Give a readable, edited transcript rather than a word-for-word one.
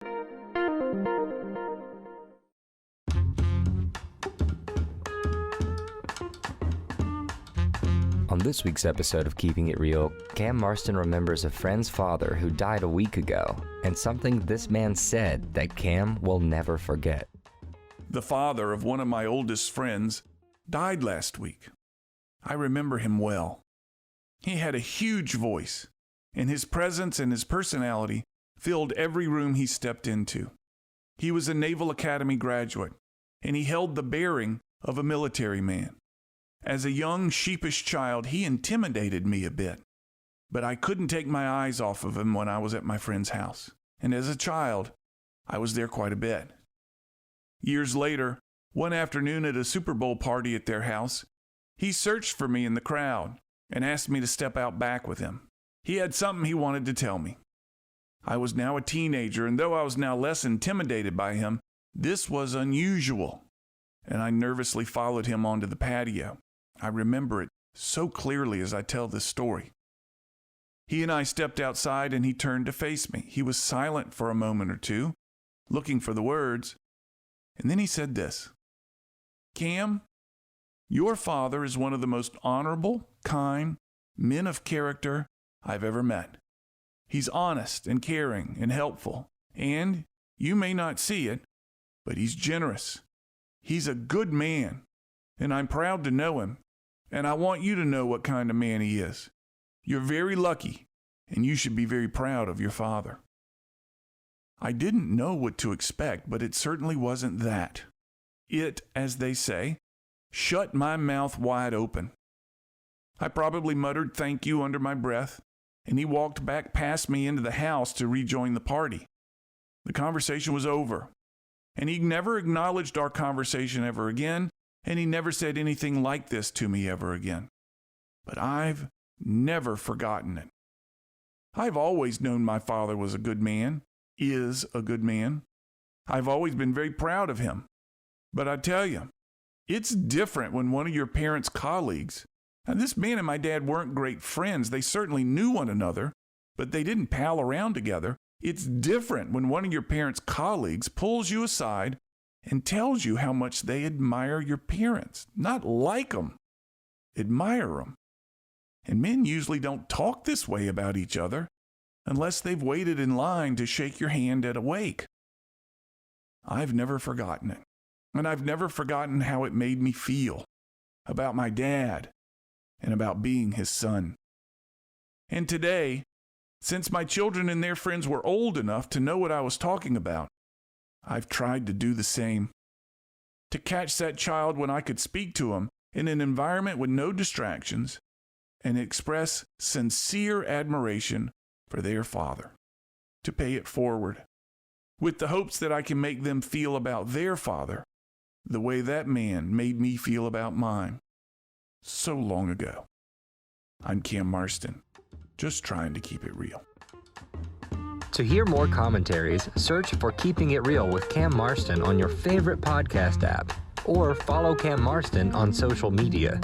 On this week's episode of Keeping It Real, Cam Marston remembers a friend's father who died a week ago, and something this man said that Cam will never forget. The father of one of my oldest friends died last week. I remember him well. He had a huge voice, and his presence and his personality filled every room he stepped into. He was a Naval Academy graduate, and he held the bearing of a military man. As a young, sheepish child, he intimidated me a bit, but I couldn't take my eyes off of him when I was at my friend's house. And as a child, I was there quite a bit. Years later, one afternoon at a Super Bowl party at their house, he searched for me in the crowd and asked me to step out back with him. He had something he wanted to tell me. I was now a teenager, and though I was now less intimidated by him, this was unusual, and I nervously followed him onto the patio. I remember it so clearly as I tell this story. He and I stepped outside, and he turned to face me. He was silent for a moment or two, looking for the words, and then he said this: "Cam, your father is one of the most honorable, kind men of character I've ever met. He's honest and caring and helpful, and you may not see it, but he's generous. He's a good man, and I'm proud to know him. And I want you to know what kind of man he is. You're very lucky, and you should be very proud of your father." I didn't know what to expect, but it certainly wasn't that. It, as they say, shut my mouth wide open. I probably muttered thank you under my breath, and he walked back past me into the house to rejoin the party. The conversation was over, and he never acknowledged our conversation ever again, and he never said anything like this to me ever again. But I've never forgotten it. I've always known my father was a good man, is a good man. I've always been very proud of him. But I tell you, it's different when one of your parents' colleagues, and this man and my dad weren't great friends. They certainly knew one another, but they didn't pal around together. It's different when one of your parents' colleagues pulls you aside and tells you how much they admire your parents. Not like them, admire them. And men usually don't talk this way about each other unless they've waited in line to shake your hand at a wake. I've never forgotten it, and I've never forgotten how it made me feel about my dad and about being his son. And today, since my children and their friends were old enough to know what I was talking about, I've tried to do the same. To catch that child when I could speak to him in an environment with no distractions and express sincere admiration for their father. To pay it forward, with the hopes that I can make them feel about their father the way that man made me feel about mine so long ago. I'm Cam Marston, just trying to keep it real. To hear more commentaries, search for Keeping It Real with Cam Marston on your favorite podcast app, or follow Cam Marston on social media.